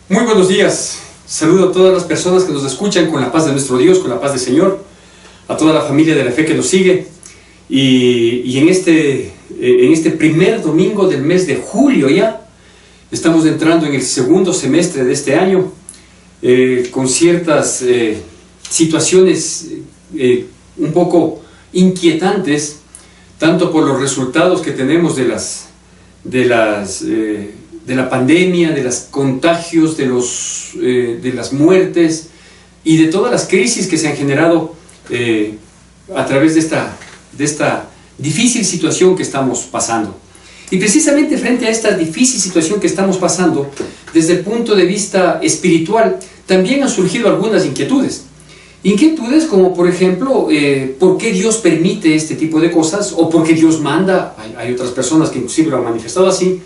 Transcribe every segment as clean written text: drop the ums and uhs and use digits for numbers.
Muy buenos días, saludo a todas las personas que nos escuchan con la paz de nuestro Dios, con la paz del Señor, a toda la familia de la fe que nos sigue. Y en este primer domingo del mes de julio ya, estamos entrando en el segundo semestre de este año, con ciertas situaciones un poco inquietantes, tanto por los resultados que tenemos de la pandemia, de los contagios, de las muertes y de todas las crisis que se han generado a través de esta difícil situación que estamos pasando. Y precisamente frente a esta difícil situación que estamos pasando, desde el punto de vista espiritual, también han surgido algunas inquietudes. Inquietudes como, por ejemplo, ¿por qué Dios permite este tipo de cosas? ¿O por qué Dios manda? Hay otras personas que inclusive lo han manifestado así.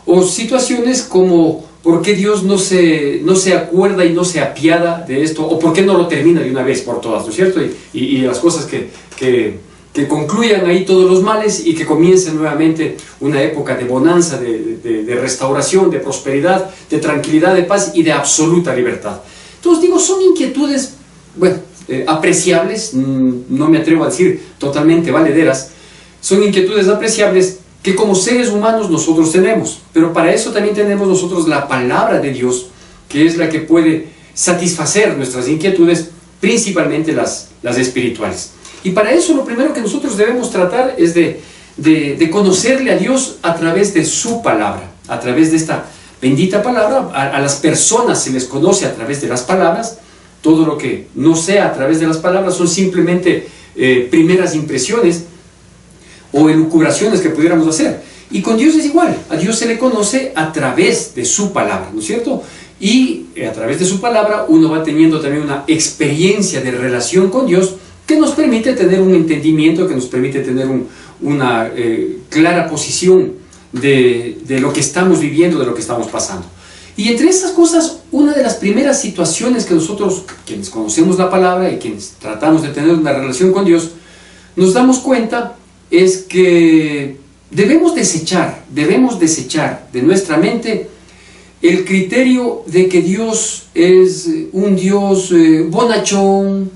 O situaciones como, ¿por qué Dios no se acuerda y no se apiada de esto? ¿O por qué no lo termina de una vez por todas? ¿No es cierto? Y las cosas que concluyan ahí todos los males y que comience nuevamente una época de bonanza, de restauración, de prosperidad, de tranquilidad, de paz y de absoluta libertad. Entonces digo, son inquietudes, bueno, apreciables, no me atrevo a decir totalmente valederas, son inquietudes apreciables que como seres humanos nosotros tenemos, pero para eso también tenemos nosotros la palabra de Dios, que es la que puede satisfacer nuestras inquietudes, principalmente las espirituales. Y para eso lo primero que nosotros debemos tratar es de conocerle a Dios a través de su palabra, a través de esta bendita palabra. A las personas se les conoce a través de las palabras. Todo lo que no sea a través de las palabras son simplemente primeras impresiones o elucubraciones que pudiéramos hacer. Y con Dios es igual, a Dios se le conoce a través de su palabra, ¿no es cierto? Y a través de su palabra uno va teniendo también una experiencia de relación con Dios que nos permite tener un entendimiento, que nos permite tener una clara posición de lo que estamos viviendo, de lo que estamos pasando. Y entre estas cosas, una de las primeras situaciones que nosotros, quienes conocemos la palabra y quienes tratamos de tener una relación con Dios, nos damos cuenta es que debemos desechar de nuestra mente el criterio de que Dios es un Dios bonachón,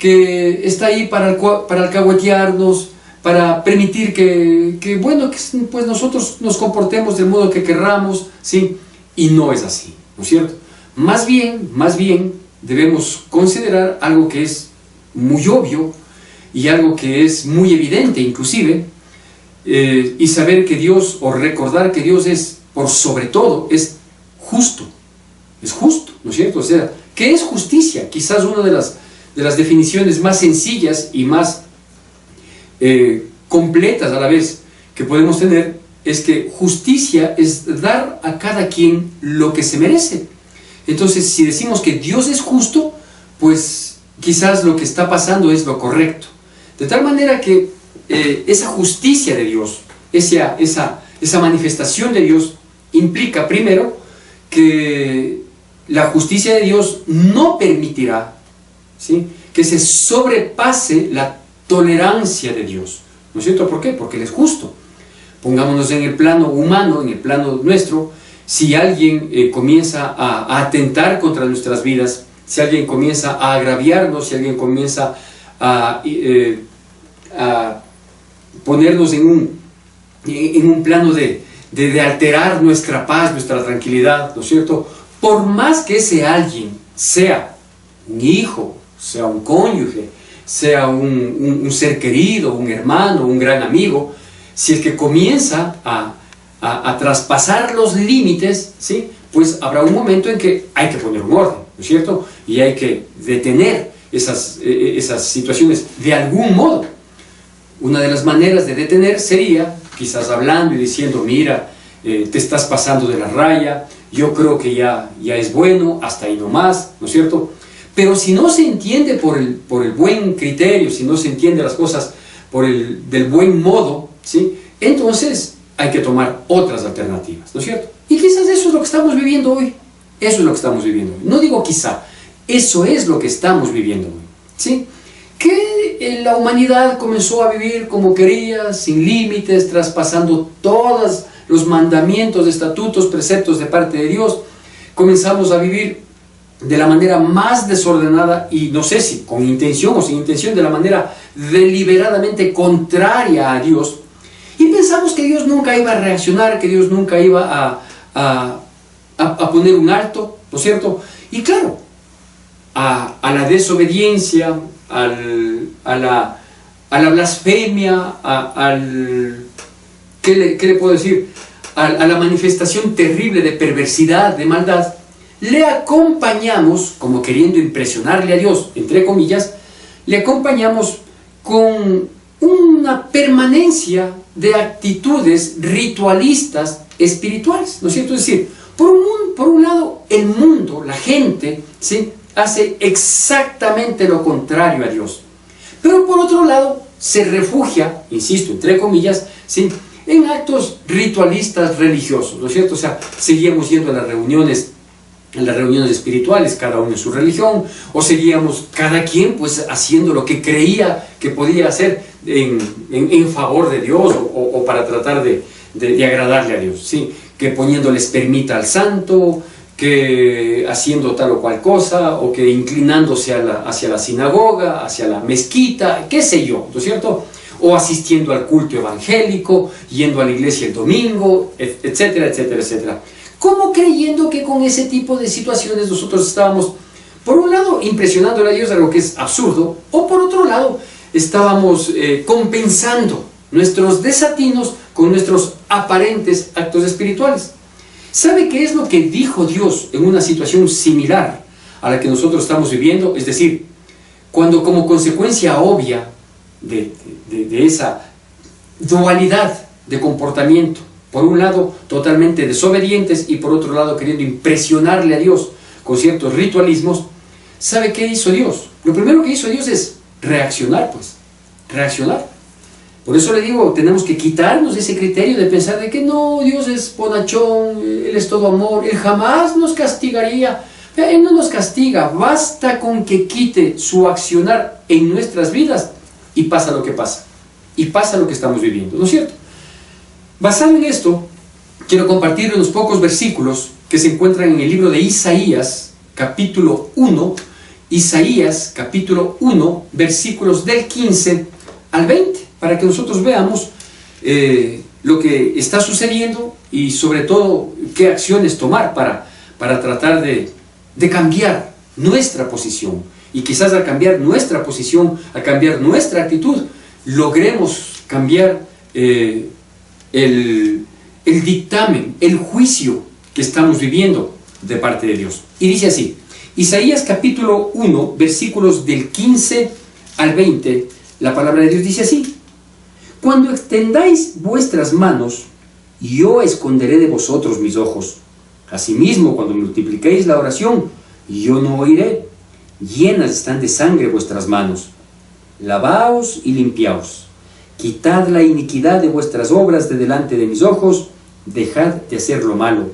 que está ahí para alcahuetearnos, para permitir que pues nosotros nos comportemos del modo que querramos, ¿sí? Y no es así, ¿no es cierto? Más bien debemos considerar algo que es muy obvio y algo que es muy evidente inclusive, y saber que Dios, o recordar que Dios es, por sobre todo, es justo, ¿no es cierto? O sea, ¿qué es justicia? Quizás una de las definiciones más sencillas y más completas a la vez que podemos tener es que justicia es dar a cada quien lo que se merece. Entonces, si decimos que Dios es justo, pues quizás lo que está pasando es lo correcto. De tal manera que esa justicia de Dios, esa manifestación de Dios, implica primero que la justicia de Dios no permitirá, ¿sí?, que se sobrepase la tolerancia de Dios. ¿No es cierto? ¿Por qué? Porque Él es justo. Pongámonos en el plano humano, en el plano nuestro. Si alguien comienza a atentar contra nuestras vidas, si alguien comienza a agraviarnos, si alguien comienza a ponernos en un plano de alterar nuestra paz, nuestra tranquilidad, ¿no es cierto? Por más que ese alguien sea un hijo, sea un cónyuge, sea un ser querido, un hermano, un gran amigo, si es que comienza a traspasar los límites, ¿sí?, pues habrá un momento en que hay que poner un orden, ¿no es cierto? Y hay que detener esas situaciones de algún modo. Una de las maneras de detener sería quizás hablando y diciendo, mira, te estás pasando de la raya, yo creo que ya es bueno, hasta ahí nomás, ¿no es cierto? Pero si no se entiende por el buen criterio, si no se entiende las cosas del buen modo, ¿sí?, entonces hay que tomar otras alternativas, ¿no es cierto? Y quizás eso es lo que estamos viviendo hoy. Eso es lo que estamos viviendo hoy. No digo quizá, eso es lo que estamos viviendo hoy, ¿sí? Que la humanidad comenzó a vivir como quería, sin límites, traspasando todos los mandamientos, estatutos, preceptos de parte de Dios, comenzamos a vivir de la manera más desordenada y no sé si con intención o sin intención, de la manera deliberadamente contraria a Dios, y pensamos que Dios nunca iba a reaccionar, que Dios nunca iba a poner un alto, ¿no es cierto? Y claro, a la desobediencia, a la blasfemia, ¿qué le puedo decir? A la manifestación terrible de perversidad, de maldad, le acompañamos, como queriendo impresionarle a Dios, entre comillas, le acompañamos con una permanencia de actitudes ritualistas espirituales, ¿no es cierto? Es decir, por un lado, el mundo, la gente, ¿sí?, hace exactamente lo contrario a Dios. Pero por otro lado, se refugia, insisto, entre comillas, ¿sí?, en actos ritualistas religiosos, ¿no es cierto? O sea, seguíamos yendo a las reuniones espirituales, cada uno en su religión, o seguíamos cada quien pues haciendo lo que creía que podía hacer en favor de Dios o para tratar de agradarle a Dios, ¿sí? Que poniéndole espermita al santo, que haciendo tal o cual cosa, o que inclinándose hacia la sinagoga, hacia la mezquita, qué sé yo, ¿no es cierto? O asistiendo al culto evangélico, yendo a la iglesia el domingo, etcétera, etcétera, etcétera. Como creyendo que con ese tipo de situaciones nosotros estábamos, por un lado, impresionándole a Dios, algo que es absurdo, o por otro lado, estábamos compensando nuestros desatinos con nuestros aparentes actos espirituales. ¿Sabe qué es lo que dijo Dios en una situación similar a la que nosotros estamos viviendo? Es decir, cuando como consecuencia obvia de esa dualidad de comportamiento, por un lado totalmente desobedientes y por otro lado queriendo impresionarle a Dios con ciertos ritualismos, ¿sabe qué hizo Dios? Lo primero que hizo Dios es reaccionar, reaccionar. Por eso le digo, tenemos que quitarnos ese criterio de pensar de que no, Dios es bonachón, Él es todo amor, Él jamás nos castigaría. Él no nos castiga, basta con que quite su accionar en nuestras vidas y pasa lo que pasa, y pasa lo que estamos viviendo, ¿no es cierto? Basado en esto, quiero compartir unos pocos versículos que se encuentran en el libro de Isaías, capítulo 1, Isaías, capítulo 1, versículos del 15 al 20, para que nosotros veamos lo que está sucediendo y sobre todo qué acciones tomar para tratar de cambiar nuestra posición. Y quizás al cambiar nuestra posición, al cambiar nuestra actitud, logremos cambiar el dictamen, el juicio que estamos viviendo de parte de Dios. Y dice así, Isaías capítulo 1, versículos del 15 al 20, la palabra de Dios dice así: cuando extendáis vuestras manos, yo esconderé de vosotros mis ojos. Asimismo, cuando multipliquéis la oración, yo no oiré. Llenas están de sangre vuestras manos. Lavaos y limpiaos. Quitad la iniquidad de vuestras obras de delante de mis ojos. Dejad de hacer lo malo.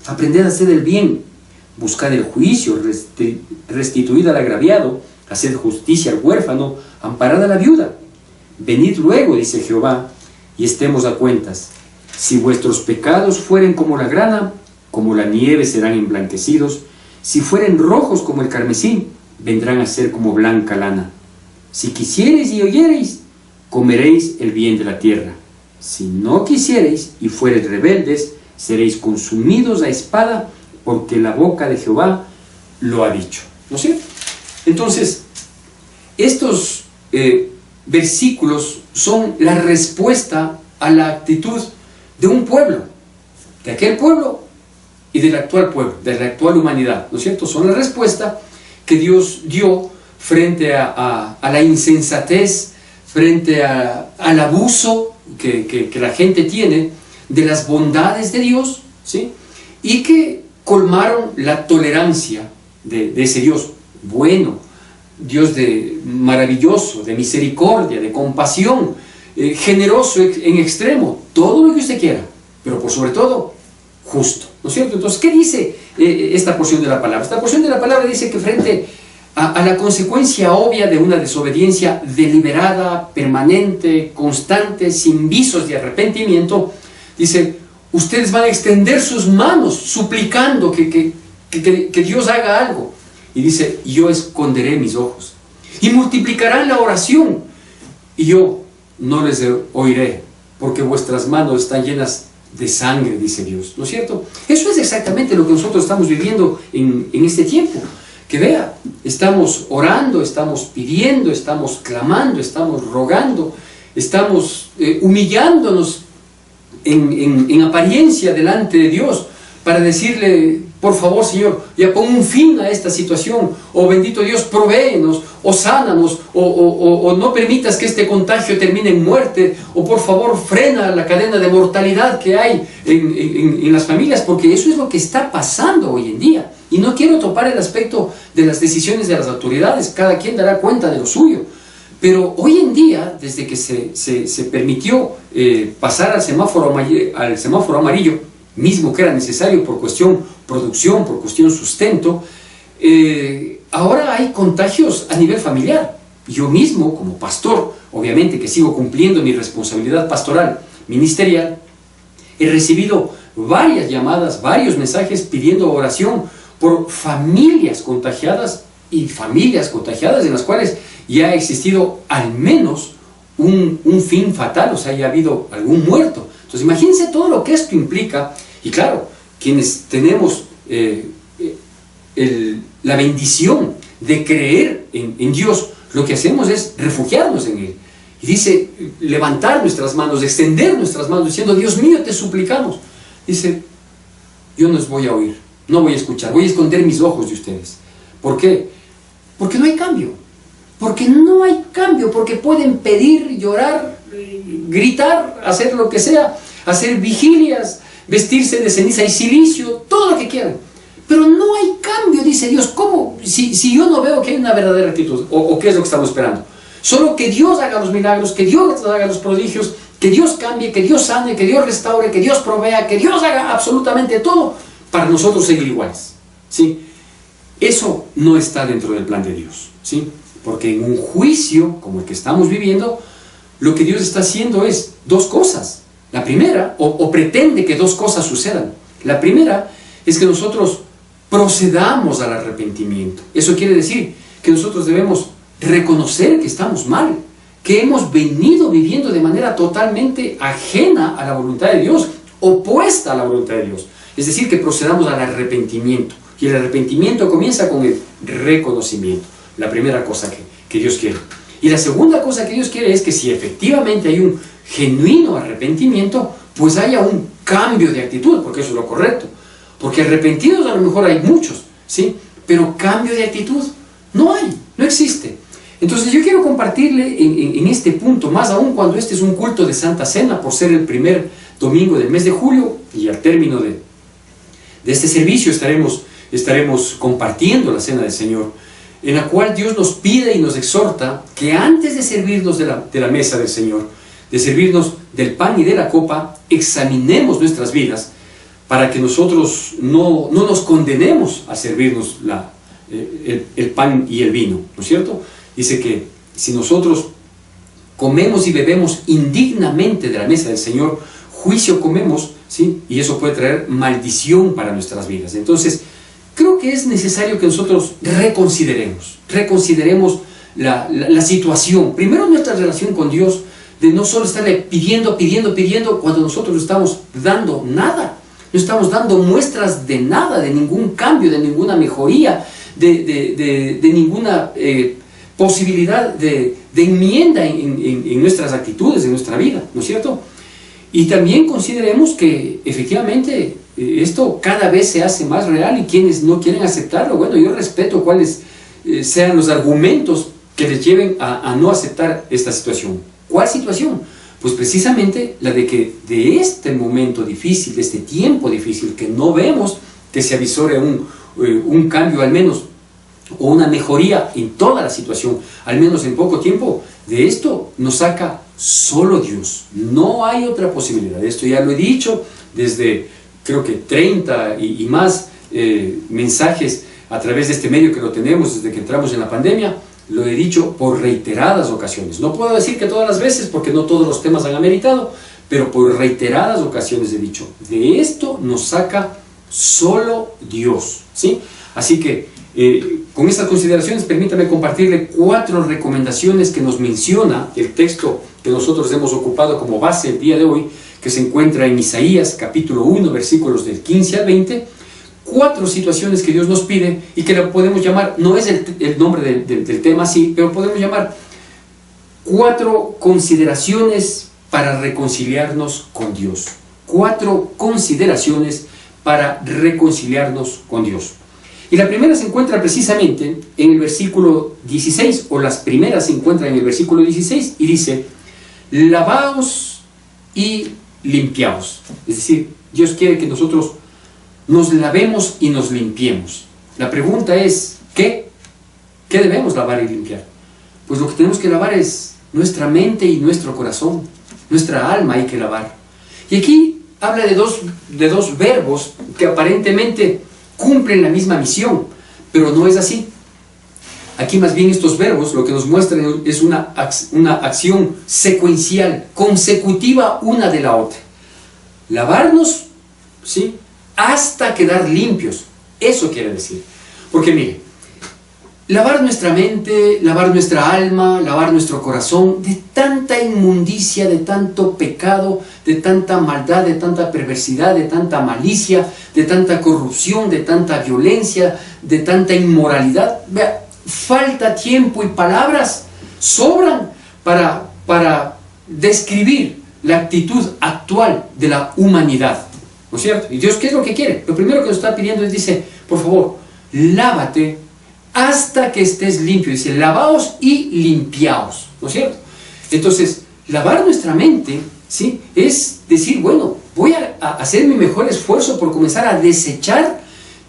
Aprended a hacer el bien. Buscad el juicio, restituid al agraviado. Haced justicia al huérfano, amparad a la viuda. Venid luego, dice Jehová, y estemos a cuentas. Si vuestros pecados fueren como la grana, como la nieve serán emblanquecidos. Si fueren rojos como el carmesí, vendrán a ser como blanca lana. Si quisiereis y oyereis, comeréis el bien de la tierra. Si no quisiereis y fuereis rebeldes, seréis consumidos a espada, porque la boca de Jehová lo ha dicho. ¿No es cierto? Entonces, estos versículos son la respuesta a la actitud de un pueblo, de aquel pueblo y del actual pueblo, de la actual humanidad, ¿no es cierto? Son la respuesta que Dios dio frente a la insensatez, frente al abuso que la gente tiene de las bondades de Dios, ¿sí? Y que colmaron la tolerancia de ese Dios bueno, Dios maravilloso, de misericordia, de compasión, generoso en extremo, todo lo que usted quiera, pero por sobre todo, justo, ¿no es cierto? Entonces, ¿qué dice esta porción de la palabra? Esta porción de la palabra dice que frente a la consecuencia obvia de una desobediencia deliberada, permanente, constante, sin visos de arrepentimiento, dice, ustedes van a extender sus manos suplicando que que Dios haga algo. Y dice, yo esconderé mis ojos. Y multiplicarán la oración. Y yo no les oiré, porque vuestras manos están llenas de sangre, dice Dios. ¿No es cierto? Eso es exactamente lo que nosotros estamos viviendo en este tiempo. Que vea, estamos orando, estamos pidiendo, estamos clamando, estamos rogando, estamos humillándonos en apariencia delante de Dios para decirle, por favor, Señor, ya pon un fin a esta situación, o bendito Dios, provéenos, o sánanos, o no permitas que este contagio termine en muerte, o por favor frena la cadena de mortalidad que hay en las familias, porque eso es lo que está pasando hoy en día. Y no quiero topar el aspecto de las decisiones de las autoridades, cada quien dará cuenta de lo suyo. Pero hoy en día, desde que se permitió pasar al semáforo amarillo, mismo que era necesario por cuestión producción, por cuestión sustento, ahora hay contagios a nivel familiar. Yo mismo, como pastor, obviamente que sigo cumpliendo mi responsabilidad pastoral, ministerial, he recibido varias llamadas, varios mensajes pidiendo oración por familias contagiadas y familias contagiadas en las cuales ya ha existido al menos un fin fatal, o sea, ya ha habido algún muerto. Entonces imagínense todo lo que esto implica. Y claro, quienes tenemos la bendición de creer en Dios, lo que hacemos es refugiarnos en Él. Y dice, levantar nuestras manos, extender nuestras manos, diciendo, Dios mío, te suplicamos. Dice, yo no os voy a oír, no voy a escuchar, voy a esconder mis ojos de ustedes. ¿Por qué? Porque no hay cambio. Porque no hay cambio, porque pueden pedir, llorar, gritar, hacer lo que sea, hacer vigilias, vestirse de ceniza y silicio, todo lo que quieran. Pero no hay cambio, dice Dios. ¿Cómo? Si yo no veo que hay una verdadera actitud, o qué es lo que estamos esperando. Solo que Dios haga los milagros, que Dios haga los prodigios, que Dios cambie, que Dios sane, que Dios restaure, que Dios provea, que Dios haga absolutamente todo para nosotros seguir iguales. ¿Sí? Eso no está dentro del plan de Dios. ¿Sí? Porque en un juicio como el que estamos viviendo, lo que Dios está haciendo es dos cosas. La primera, o pretende que dos cosas sucedan. La primera es que nosotros procedamos al arrepentimiento. Eso quiere decir que nosotros debemos reconocer que estamos mal, que hemos venido viviendo de manera totalmente ajena a la voluntad de Dios, opuesta a la voluntad de Dios. Es decir, que procedamos al arrepentimiento. Y el arrepentimiento comienza con el reconocimiento. La primera cosa que Dios quiere. Y la segunda cosa que Dios quiere es que si efectivamente hay un genuino arrepentimiento, pues haya un cambio de actitud, porque eso es lo correcto. Porque arrepentidos a lo mejor hay muchos, ¿sí? Pero cambio de actitud no hay, no existe. Entonces yo quiero compartirle en este punto, más aún cuando este es un culto de Santa Cena, por ser el primer domingo del mes de julio, y al término de este servicio estaremos compartiendo la Cena del Señor, en la cual Dios nos pide y nos exhorta que antes de servirnos de la mesa del Señor, de servirnos del pan y de la copa, examinemos nuestras vidas para que nosotros no nos condenemos a servirnos el pan y el vino, ¿no es cierto? Dice que si nosotros comemos y bebemos indignamente de la mesa del Señor, juicio comemos, ¿sí? Y eso puede traer maldición para nuestras vidas. Entonces, creo que es necesario que nosotros reconsideremos la situación. Primero, nuestra relación con Dios, de no solo estarle pidiendo, cuando nosotros no estamos dando nada. No estamos dando muestras de nada, de ningún cambio, de ninguna mejoría, de ninguna posibilidad de enmienda en nuestras actitudes, en nuestra vida, ¿no es cierto? Y también consideremos que efectivamente esto cada vez se hace más real, y quienes no quieren aceptarlo, bueno, yo respeto cuáles sean los argumentos que les lleven a no aceptar esta situación. ¿Cuál situación? Pues precisamente la de que de este momento difícil, de este tiempo difícil, que no vemos que se avisore un cambio al menos, o una mejoría en toda la situación, al menos en poco tiempo, de esto nos saca solo Dios. No hay otra posibilidad. Esto ya lo he dicho desde, creo que 30 y más mensajes a través de este medio que lo tenemos desde que entramos en la pandemia. Lo he dicho por reiteradas ocasiones. No puedo decir que todas las veces, porque no todos los temas han ameritado, pero por reiteradas ocasiones he dicho, de esto nos saca solo Dios, ¿sí? Así que con estas consideraciones permítame compartirle 4 recomendaciones que nos menciona el texto que nosotros hemos ocupado como base el día de hoy, que se encuentra en Isaías capítulo 1 versículos del 15 al 20. 4 situaciones que Dios nos pide y que la podemos llamar, no es el nombre del tema así, pero podemos llamar 4 consideraciones para reconciliarnos con Dios. 4 consideraciones para reconciliarnos con Dios. Y la primera se encuentra precisamente en el versículo 16, o las primeras se encuentran en el versículo 16, y dice: lavaos y limpiaos. Es decir, Dios quiere que nosotros nos lavemos y nos limpiemos. La pregunta es, ¿qué debemos lavar y limpiar? Pues lo que tenemos que lavar es nuestra mente y nuestro corazón. Nuestra alma hay que lavar. Y aquí habla de dos verbos que aparentemente cumplen la misma misión, pero no es así. Aquí más bien estos verbos lo que nos muestran es una acción secuencial, consecutiva una de la otra. Lavarnos, ¿sí?, hasta quedar limpios. Eso quiere decir. Porque mire, lavar nuestra mente, lavar nuestra alma, lavar nuestro corazón de tanta inmundicia, de tanto pecado, de tanta maldad, de tanta perversidad, de tanta malicia, de tanta corrupción, de tanta violencia, de tanta inmoralidad. Vea, falta tiempo y palabras sobran para describir la actitud actual de la humanidad, ¿no es cierto? ¿Y Dios qué es lo que quiere? Lo primero que nos está pidiendo es, dice, por favor, lávate hasta que estés limpio. Dice, lavaos y limpiaos, ¿no es cierto? Entonces, lavar nuestra mente, ¿sí?, es decir, bueno, voy a hacer mi mejor esfuerzo por comenzar a desechar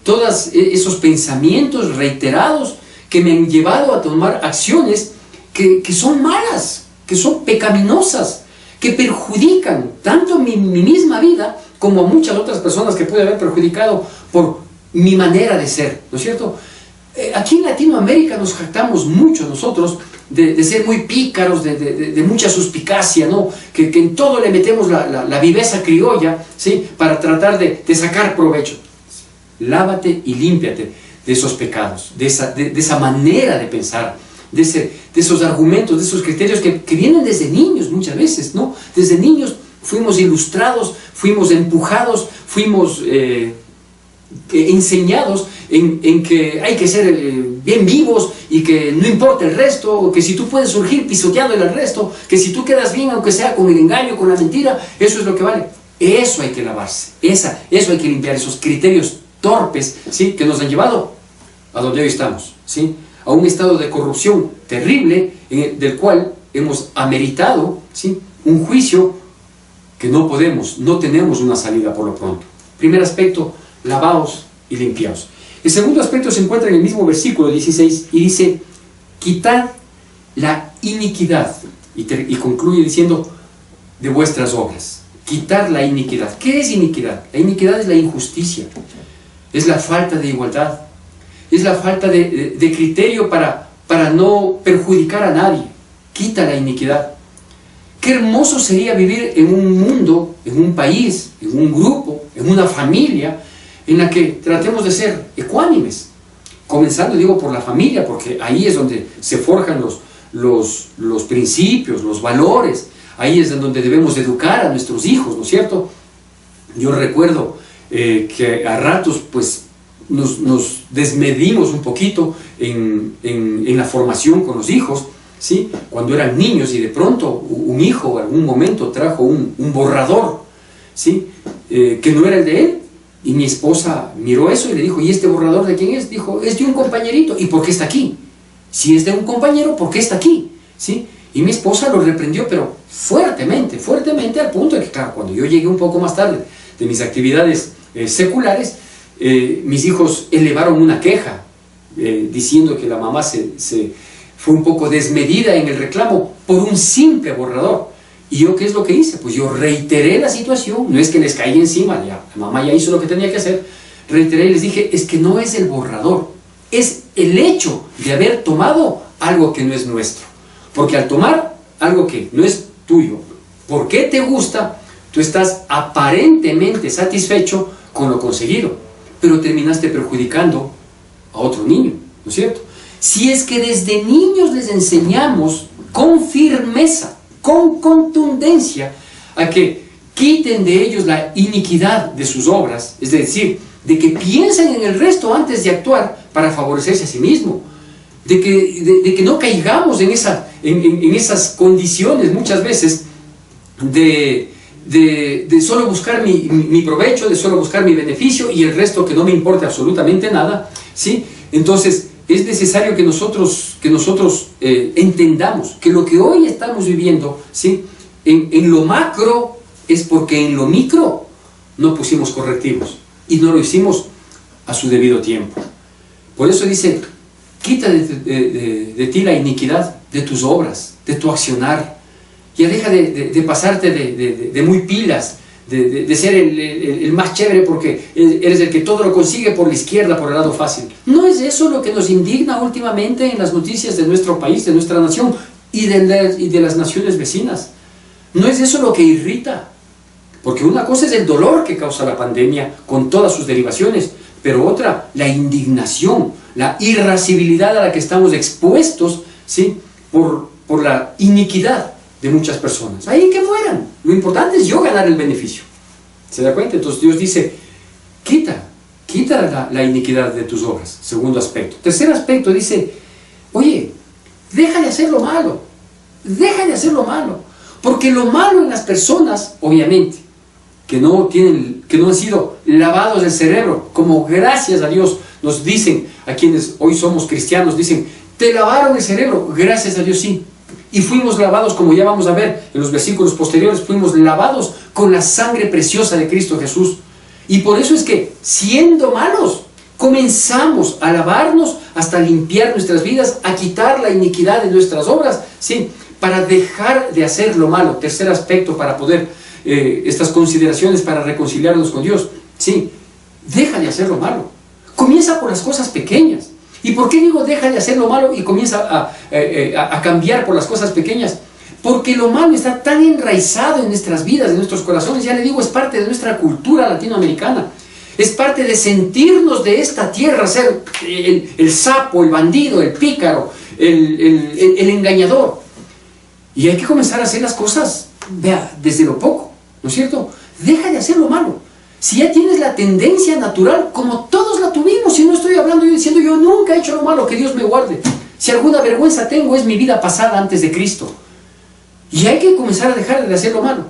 todos esos pensamientos reiterados que me han llevado a tomar acciones que son malas, que son pecaminosas, que perjudican tanto mi misma vida como a muchas otras personas que puede haber perjudicado por mi manera de ser, ¿no es cierto? Aquí en Latinoamérica nos jactamos mucho nosotros de ser muy pícaros, de mucha suspicacia, ¿no? Que en todo le metemos la viveza criolla, ¿sí?, para tratar de sacar provecho. Lávate y límpiate de esos pecados, de esa manera de pensar, de esos argumentos, de esos criterios que vienen desde niños muchas veces, ¿no? Desde niños fuimos ilustrados, fuimos empujados, fuimos enseñados en que hay que ser bien vivos y que no importa el resto, que si tú puedes surgir pisoteando el resto, que si tú quedas bien aunque sea con el engaño, con la mentira, eso es lo que vale. Eso hay que lavarse, eso hay que limpiar, esos criterios torpes, ¿sí?, que nos han llevado a donde hoy estamos, ¿sí?, a un estado de corrupción terrible del cual hemos ameritado, ¿sí?, un juicio que no tenemos una salida por lo pronto. Primer aspecto, lavaos y limpiaos. El segundo aspecto se encuentra en el mismo versículo 16 y dice, quitad la iniquidad, y concluye diciendo, de vuestras obras. Quitar la iniquidad. ¿Qué es iniquidad? La iniquidad es la injusticia, es la falta de igualdad, es la falta de criterio para no perjudicar a nadie. Quita la iniquidad. Qué hermoso sería vivir en un mundo, en un país, en un grupo, en una familia, en la que tratemos de ser ecuánimes. Comenzando, digo, por la familia, porque ahí es donde se forjan los principios, los valores. Ahí es en donde debemos educar a nuestros hijos, ¿no es cierto? Yo recuerdo que a ratos, pues, nos desmedimos un poquito en la formación con los hijos, ¿sí?, cuando eran niños, y de pronto un hijo en algún momento trajo un borrador, ¿sí?, que no era el de él, y mi esposa miró eso y le dijo, ¿y este borrador de quién es? Dijo, es de un compañerito. ¿Y por qué está aquí? Si es de un compañero, ¿por qué está aquí? ¿Sí? Y mi esposa lo reprendió, pero fuertemente, al punto de que, claro, cuando yo llegué un poco más tarde de mis actividades seculares, mis hijos elevaron una queja, diciendo que la mamá fue un poco desmedida en el reclamo por un simple borrador. ¿Y yo qué es lo que hice? Pues yo reiteré la situación, no es que les caí encima, ya, la mamá ya hizo lo que tenía que hacer, reiteré y les dije, es que no es el borrador, es el hecho de haber tomado algo que no es nuestro. Porque al tomar algo que no es tuyo, porque te gusta, tú estás aparentemente satisfecho con lo conseguido, pero terminaste perjudicando a otro niño, ¿no es cierto? Si es que desde niños les enseñamos con firmeza, con contundencia, a que quiten de ellos la iniquidad de sus obras, es decir, de que piensen en el resto antes de actuar para favorecerse a sí mismo, de que no caigamos en esas condiciones muchas veces de solo buscar mi provecho, de solo buscar mi beneficio y el resto que no me importe absolutamente nada, ¿sí? Entonces es necesario que nosotros entendamos que lo que hoy estamos viviendo, ¿sí? En lo macro es porque en lo micro no pusimos correctivos y no lo hicimos a su debido tiempo. Por eso dice, quita de ti la iniquidad de tus obras, de tu accionar. Ya deja de pasarte de muy pilas, de ser el más chévere porque eres el que todo lo consigue por la izquierda, por el lado fácil. No es eso lo que nos indigna últimamente en las noticias de nuestro país, de nuestra nación y de las naciones vecinas. No es eso lo que irrita. Porque una cosa es el dolor que causa la pandemia con todas sus derivaciones, pero otra, la indignación, la irascibilidad a la que estamos expuestos, ¿sí? por la iniquidad de muchas personas. Ahí que mueran. Lo importante es yo ganar el beneficio. ¿Se da cuenta? Entonces Dios dice, quita la iniquidad de tus obras. Segundo aspecto. Tercer aspecto dice, oye, deja de hacer lo malo. Deja de hacer lo malo. Porque lo malo en las personas, obviamente, que no han sido lavados del cerebro, como gracias a Dios nos dicen, a quienes hoy somos cristianos, dicen, te lavaron el cerebro, gracias a Dios sí. Y fuimos lavados, como ya vamos a ver en los versículos posteriores, fuimos lavados con la sangre preciosa de Cristo Jesús. Y por eso es que, siendo malos, comenzamos a lavarnos hasta limpiar nuestras vidas, a quitar la iniquidad de nuestras obras, ¿sí? Para dejar de hacer lo malo. Tercer aspecto para poder, estas consideraciones para reconciliarnos con Dios, ¿sí? Deja de hacer lo malo. Comienza por las cosas pequeñas. ¿Y por qué digo deja de hacer lo malo y comienza a cambiar por las cosas pequeñas? Porque lo malo está tan enraizado en nuestras vidas, en nuestros corazones. Ya le digo, es parte de nuestra cultura latinoamericana. Es parte de sentirnos de esta tierra, ser el sapo, el bandido, el pícaro, el engañador. Y hay que comenzar a hacer las cosas, vea, desde lo poco, ¿no es cierto? Deja de hacer lo malo. Si ya tienes la tendencia natural, como todos la tuvimos, y no estoy hablando yo diciendo yo nunca he hecho lo malo, que Dios me guarde. Si alguna vergüenza tengo es mi vida pasada antes de Cristo. Y hay que comenzar a dejar de hacer lo malo.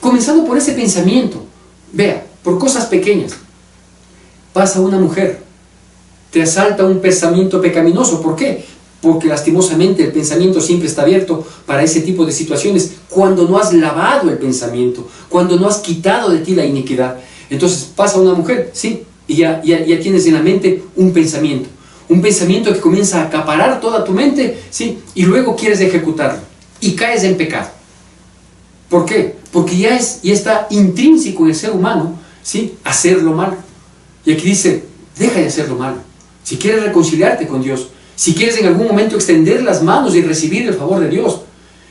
Comenzando por ese pensamiento. Vea, por cosas pequeñas. Pasa una mujer, te asalta un pensamiento pecaminoso. ¿Por qué? Porque lastimosamente el pensamiento siempre está abierto para ese tipo de situaciones. Cuando no has lavado el pensamiento, cuando no has quitado de ti la iniquidad. Entonces pasa una mujer, ¿sí? Y ya tienes en la mente un pensamiento que comienza a acaparar toda tu mente, ¿sí? Y luego quieres ejecutarlo y caes en pecado. ¿Por qué? Porque ya está intrínseco en el ser humano, ¿sí? Hacer lo malo. Y aquí dice, deja de hacer lo malo. Si quieres reconciliarte con Dios, si quieres en algún momento extender las manos y recibir el favor de Dios,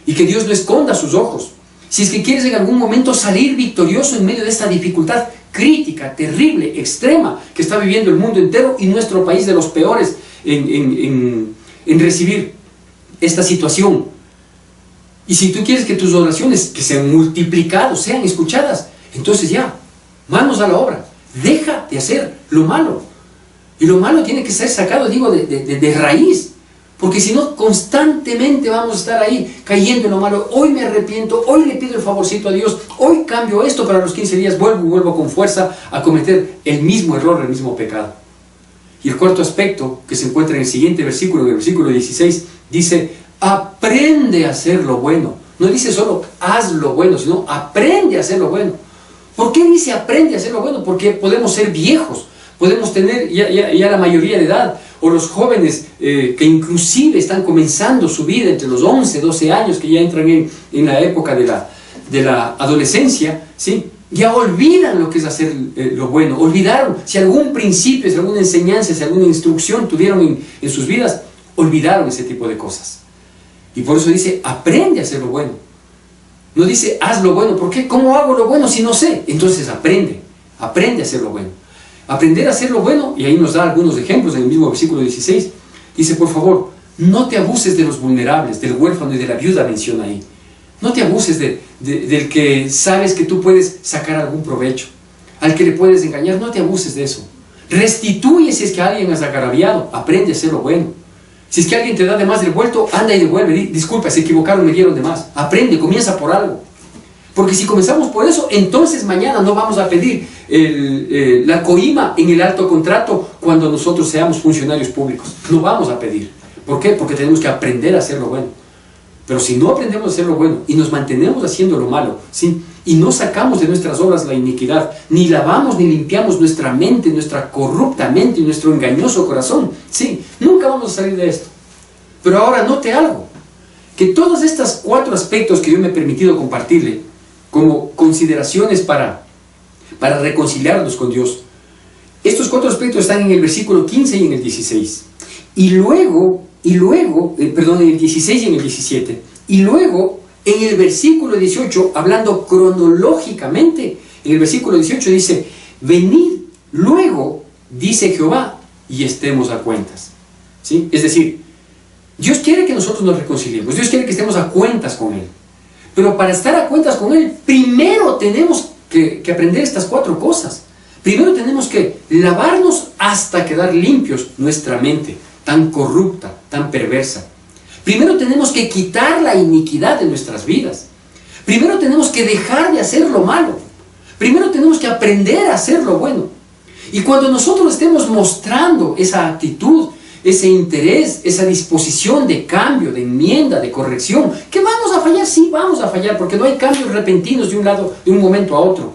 y que Dios no esconda sus ojos, si es que quieres en algún momento salir victorioso en medio de esta dificultad crítica, terrible, extrema, que está viviendo el mundo entero y nuestro país de los peores en recibir esta situación. Y si tú quieres que tus oraciones, que se han multiplicado, sean escuchadas, entonces ya, manos a la obra, deja de hacer lo malo. Y lo malo tiene que ser sacado, digo, de raíz. Porque si no, constantemente vamos a estar ahí cayendo en lo malo. Hoy me arrepiento, hoy le pido el favorcito a Dios, hoy cambio esto, para los 15 días vuelvo con fuerza a cometer el mismo error, el mismo pecado. Y el cuarto aspecto que se encuentra en el siguiente versículo, en el versículo 16, dice, aprende a hacer lo bueno. No dice solo haz lo bueno, sino aprende a hacer lo bueno. ¿Por qué dice aprende a hacer lo bueno? Porque podemos ser viejos, podemos tener ya la mayoría de edad, o los jóvenes que inclusive están comenzando su vida entre los 11, 12 años, que ya entran en la época de la adolescencia, ¿sí? Ya olvidan lo que es hacer lo bueno, olvidaron, si algún principio, si alguna enseñanza, si alguna instrucción tuvieron en sus vidas, olvidaron ese tipo de cosas. Y por eso dice, aprende a hacer lo bueno. No dice, haz lo bueno. ¿Por qué? ¿Cómo hago lo bueno si no sé? Entonces aprende a hacer lo bueno. Aprender a hacer lo bueno, y ahí nos da algunos ejemplos en el mismo versículo 16. Dice, por favor, no te abuses de los vulnerables, del huérfano y de la viuda, menciona ahí. No te abuses del que sabes que tú puedes sacar algún provecho, al que le puedes engañar, no te abuses de eso. Restituye si es que alguien has agraviado, aprende a hacer lo bueno. Si es que alguien te da de más del vuelto, anda y devuelve, disculpa, se equivocaron, me dieron de más. Aprende, comienza por algo. Porque si comenzamos por eso, entonces mañana no vamos a pedir la coima en el alto contrato cuando nosotros seamos funcionarios públicos. No vamos a pedir. ¿Por qué? Porque tenemos que aprender a hacer lo bueno. Pero si no aprendemos a hacer lo bueno y nos mantenemos haciendo lo malo, ¿sí? Y no sacamos de nuestras obras la iniquidad, ni lavamos ni limpiamos nuestra mente, nuestra corrupta mente y nuestro engañoso corazón, ¿sí? Nunca vamos a salir de esto. Pero ahora note algo, que todos estos 4 aspectos que yo me he permitido compartirle como consideraciones para reconciliarnos con Dios, estos 4 aspectos están en el versículo 15 y en el 16. Y luego, en el 16 y en el 17. Y luego, en el versículo 18, hablando cronológicamente, en el versículo 18 dice, venid luego, dice Jehová, y estemos a cuentas. ¿Sí? Es decir, Dios quiere que nosotros nos reconciliemos, Dios quiere que estemos a cuentas con Él. Pero para estar a cuentas con Él, primero tenemos que aprender estas 4 cosas. Primero tenemos que lavarnos hasta quedar limpios nuestra mente, tan corrupta, tan perversa. Primero tenemos que quitar la iniquidad de nuestras vidas. Primero tenemos que dejar de hacer lo malo. Primero tenemos que aprender a hacer lo bueno. Y cuando nosotros estemos mostrando esa actitud, ese interés, esa disposición de cambio, de enmienda, de corrección, ¿que vamos a fallar? Sí, vamos a fallar, porque no hay cambios repentinos de un lado, de un momento a otro.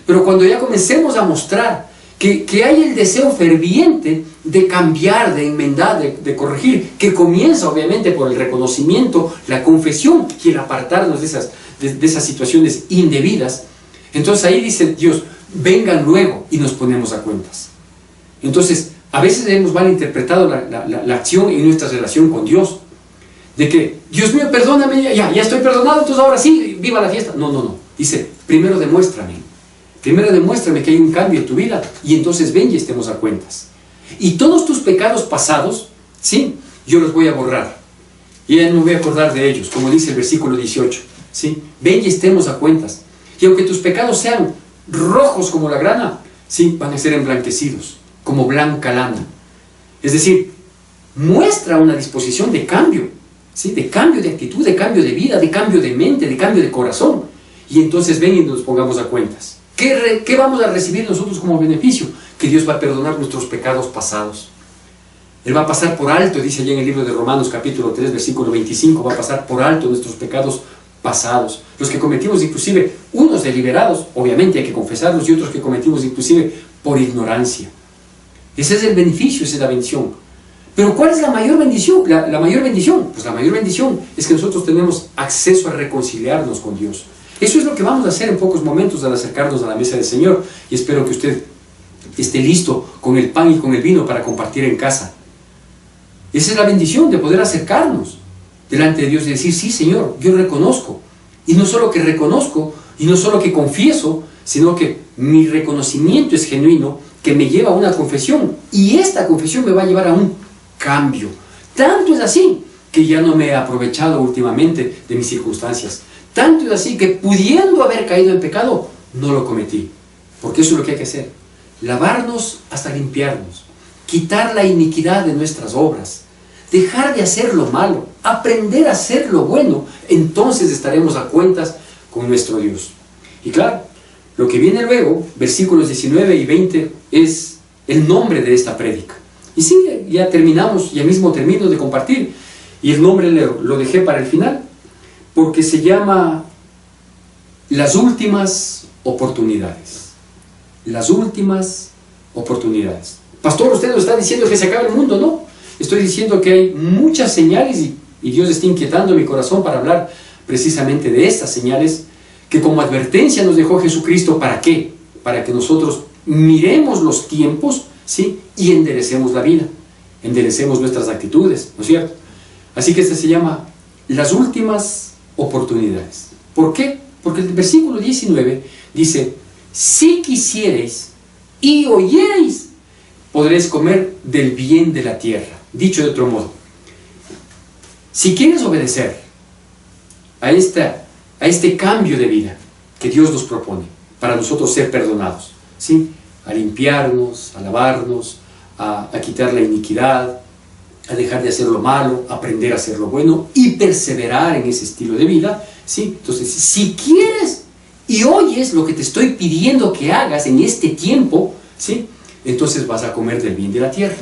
Pero cuando ya comencemos a mostrar que hay el deseo ferviente de cambiar, de enmendar, de corregir, que comienza obviamente por el reconocimiento, la confesión y el apartarnos de esas situaciones indebidas, entonces ahí dice Dios, vengan luego y nos ponemos a cuentas. Entonces, a veces hemos malinterpretado la acción en nuestra relación con Dios, de que, Dios mío, perdóname, ya estoy perdonado, entonces ahora sí, viva la fiesta. No, dice, primero demuéstrame que hay un cambio en tu vida, y entonces ven y estemos a cuentas. Y todos tus pecados pasados, ¿sí? Yo los voy a borrar, y ya no me voy a acordar de ellos, como dice el versículo 18, ¿sí? Ven y estemos a cuentas. Y aunque tus pecados sean rojos como la grana, ¿sí? Van a ser emblanquecidos, como blanca lana. Es decir, muestra una disposición de cambio, ¿sí? De cambio de actitud, de cambio de vida, de cambio de mente, de cambio de corazón. Y entonces ven y nos pongamos a cuentas. ¿Qué vamos a recibir nosotros como beneficio? Que Dios va a perdonar nuestros pecados pasados. Él va a pasar por alto, dice allá en el libro de Romanos capítulo 3, versículo 25, va a pasar por alto nuestros pecados pasados. Los que cometimos inclusive, unos deliberados, obviamente hay que confesarlos, y otros que cometimos inclusive por ignorancia. Ese es el beneficio, esa es la bendición. Pero ¿cuál es la mayor bendición? La mayor bendición, pues la mayor bendición es que nosotros tenemos acceso a reconciliarnos con Dios. Eso es lo que vamos a hacer en pocos momentos al acercarnos a la mesa del Señor, y espero que usted esté listo con el pan y con el vino para compartir en casa. Esa es la bendición de poder acercarnos delante de Dios y decir, sí Señor, yo reconozco, y no solo que reconozco, y no solo que confieso, sino que mi reconocimiento es genuino, que me lleva a una confesión, y esta confesión me va a llevar a un cambio. Tanto es así que ya no me he aprovechado últimamente de mis circunstancias. Tanto es así que pudiendo haber caído en pecado, no lo cometí. Porque eso es lo que hay que hacer. Lavarnos hasta limpiarnos. Quitar la iniquidad de nuestras obras. Dejar de hacer lo malo. Aprender a hacer lo bueno. Entonces estaremos a cuentas con nuestro Dios. Y claro, lo que viene luego, versículos 19 y 20, es el nombre de esta prédica. Y sí, ya terminamos, ya mismo termino de compartir. Y el nombre lo dejé para el final, porque se llama Las últimas oportunidades. Las últimas oportunidades. Pastor, usted nos está diciendo que se acaba el mundo, ¿no? Estoy diciendo que hay muchas señales y Dios está inquietando mi corazón para hablar precisamente de estas señales que como advertencia nos dejó Jesucristo. ¿Para qué? Para que nosotros miremos los tiempos, ¿sí? Y enderecemos la vida, enderecemos nuestras actitudes, ¿no es cierto? Así que este se llama Las últimas oportunidades. ¿Por qué? Porque el versículo 19 dice, si quisierais y oyereis, podréis comer del bien de la tierra. Dicho de otro modo, si quieres obedecer a este cambio de vida que Dios nos propone para nosotros ser perdonados, ¿sí? A limpiarnos, a lavarnos, a quitar la iniquidad, a dejar de hacer lo malo, aprender a hacer lo bueno y perseverar en ese estilo de vida, ¿sí? Entonces, si quieres y oyes lo que te estoy pidiendo que hagas en este tiempo, ¿sí? Entonces vas a comer del bien de la tierra.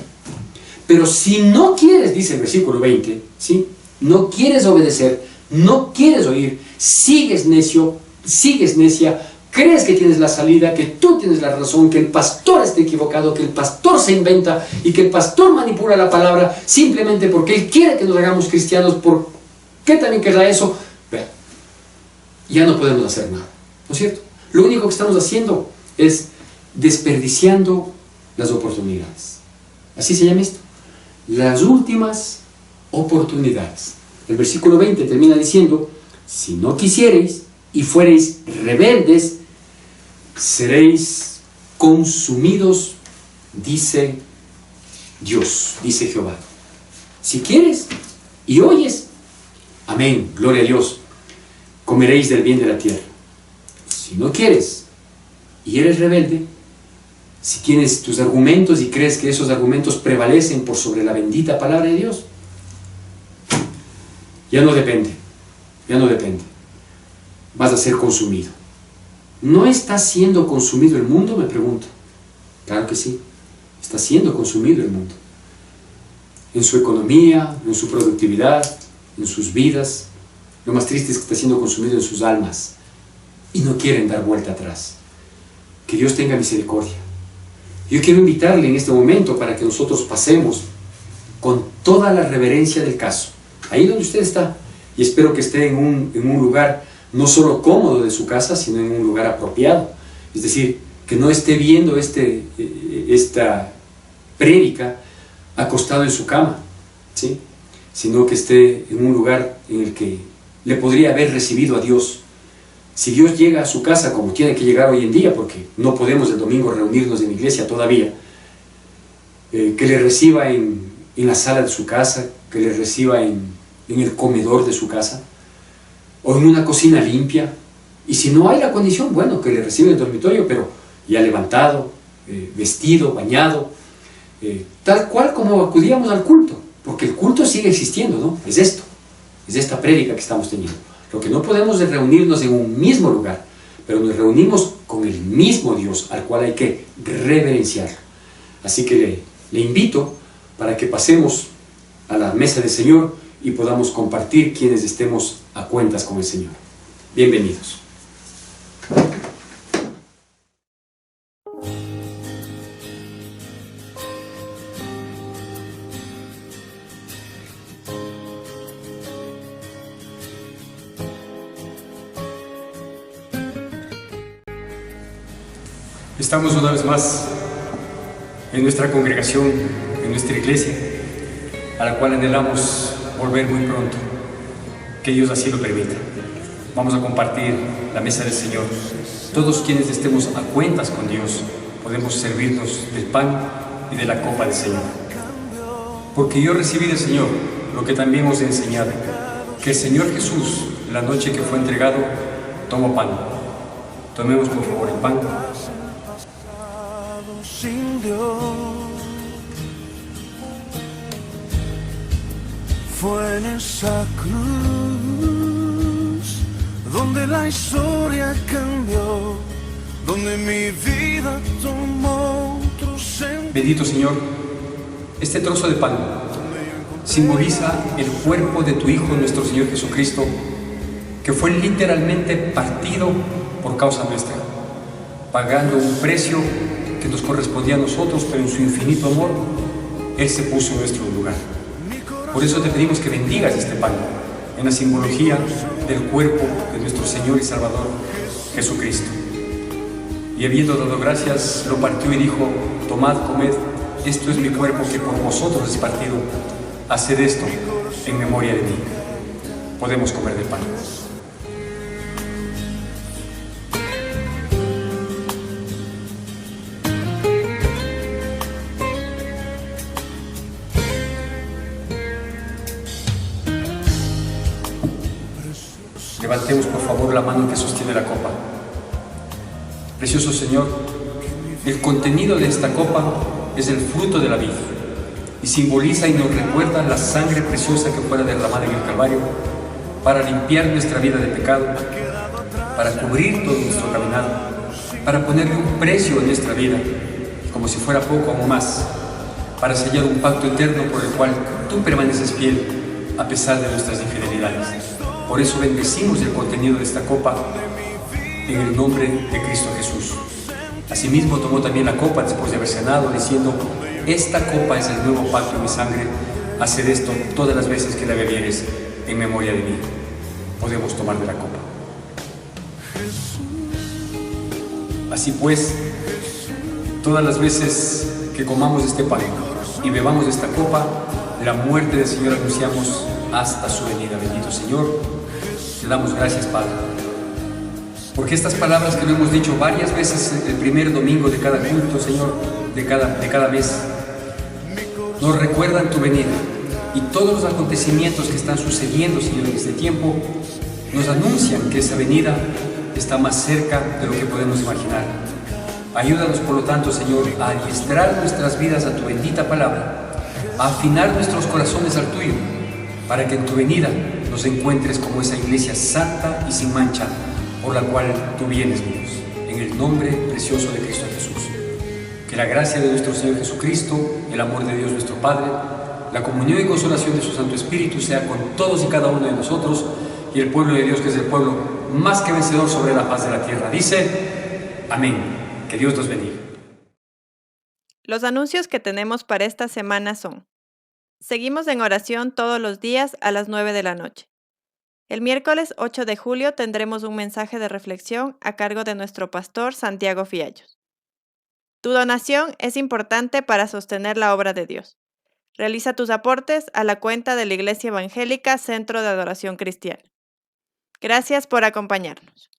Pero si no quieres, dice el versículo 20, ¿sí? No quieres obedecer, no quieres oír, sigues necio, sigues necia, crees que tienes la salida, que tú tienes la razón, que el pastor está equivocado, que el pastor se inventa y que el pastor manipula la palabra simplemente porque él quiere que nos hagamos cristianos. ¿Por qué también querrá eso? Vea, ya no podemos hacer nada, ¿no es cierto? Lo único que estamos haciendo es desperdiciando las oportunidades. Así se llama esto, las últimas oportunidades. El versículo 20 termina diciendo: si no quisiereis y fuereis rebeldes, seréis consumidos, dice Dios, dice Jehová. Si quieres y oyes, amén, gloria a Dios, comeréis del bien de la tierra. Si no quieres y eres rebelde, si tienes tus argumentos y crees que esos argumentos prevalecen por sobre la bendita palabra de Dios, ya no depende, vas a ser consumido. ¿No está siendo consumido el mundo?, me pregunto. Claro que sí, está siendo consumido el mundo. En su economía, en su productividad, en sus vidas. Lo más triste es que está siendo consumido en sus almas. Y no quieren dar vuelta atrás. Que Dios tenga misericordia. Yo quiero invitarle en este momento para que nosotros pasemos con toda la reverencia del caso, ahí donde usted está, y espero que esté en un lugar no solo cómodo de su casa, sino en un lugar apropiado. Es decir, que no esté viendo esta prédica acostado en su cama, ¿sí? Sino que esté en un lugar en el que le podría haber recibido a Dios. Si Dios llega a su casa como tiene que llegar hoy en día, porque no podemos el domingo reunirnos en la iglesia todavía, que le reciba en la sala de su casa, que le reciba en el comedor de su casa, o en una cocina limpia, y si no hay la condición, bueno, que le reciba en el dormitorio, pero ya levantado, vestido, bañado, tal cual como acudíamos al culto, porque el culto sigue existiendo, ¿no? Es esto, es esta prédica que estamos teniendo. Lo que no podemos es reunirnos en un mismo lugar, pero nos reunimos con el mismo Dios, al cual hay que reverenciar. Así que le invito para que pasemos a la mesa del Señor y podamos compartir quienes estemos a cuentas con el Señor. Bienvenidos. Estamos una vez más en nuestra congregación, en nuestra iglesia, a la cual anhelamos volver muy pronto, que Dios así lo permita. Vamos a compartir la mesa del Señor. Todos quienes estemos a cuentas con Dios podemos servirnos del pan y de la copa del Señor. Porque yo recibí del Señor lo que también os he enseñado, que el Señor Jesús, la noche que fue entregado, tomó pan. Tomemos por favor el pan. Sin Dios, fue en esa cruz donde la historia cambió, donde mi vida tomó otro sentido. Bendito Señor, este trozo de pan simboliza el cuerpo de tu Hijo, nuestro Señor Jesucristo, que fue literalmente partido por causa nuestra, pagando un precio que nos correspondía a nosotros, pero en su infinito amor, Él se puso en nuestro lugar. Por eso te pedimos que bendigas este pan, en la simbología del cuerpo de nuestro Señor y Salvador, Jesucristo. Y habiendo dado gracias, lo partió y dijo: tomad, comed, esto es mi cuerpo que por vosotros es partido. Haced esto en memoria de mí. Podemos comer del pan. levantemos por favor la mano que sostiene la copa. Precioso Señor, el contenido de esta copa es el fruto de la vid y simboliza y nos recuerda la sangre preciosa que fuera derramada en el Calvario para limpiar nuestra vida de pecado, para cubrir todo nuestro caminado, para ponerle un precio a nuestra vida, como si fuera poco o más, para sellar un pacto eterno por el cual tú permaneces fiel a pesar de nuestras infidelidades. Por eso bendecimos el contenido de esta copa en el nombre de Cristo Jesús. Asimismo tomó también la copa después de haber cenado, diciendo: esta copa es el nuevo pacto en mi sangre, haced esto todas las veces que la bebieres en memoria de mí. Podemos tomar de la copa. Así pues, todas las veces que comamos este pan y bebamos esta copa, la muerte del Señor anunciamos hasta su venida. Bendito Señor, te damos gracias, Padre, porque estas palabras que lo hemos dicho varias veces el primer domingo de cada culto, Señor, de cada mes, nos recuerdan tu venida, y todos los acontecimientos que están sucediendo, Señor, en este tiempo nos anuncian que esa venida está más cerca de lo que podemos imaginar. Ayúdanos, por lo tanto, Señor, a adiestrar nuestras vidas a tu bendita palabra, a afinar nuestros corazones al tuyo, para que en tu venida nos encuentres como esa iglesia santa y sin mancha, por la cual tú vienes, Dios, en el nombre precioso de Cristo Jesús. Que la gracia de nuestro Señor Jesucristo, el amor de Dios nuestro Padre, la comunión y consolación de su Santo Espíritu sea con todos y cada uno de nosotros, y el pueblo de Dios, que es el pueblo más que vencedor sobre la faz de la tierra, dice: amén. Que Dios los bendiga. Los anuncios que tenemos para esta semana son: seguimos en oración todos los días a las 9 de la noche. El miércoles 8 de julio tendremos un mensaje de reflexión a cargo de nuestro pastor Santiago Fiallos. Tu donación es importante para sostener la obra de Dios. Realiza tus aportes a la cuenta de la Iglesia Evangélica Centro de Adoración Cristiana. Gracias por acompañarnos.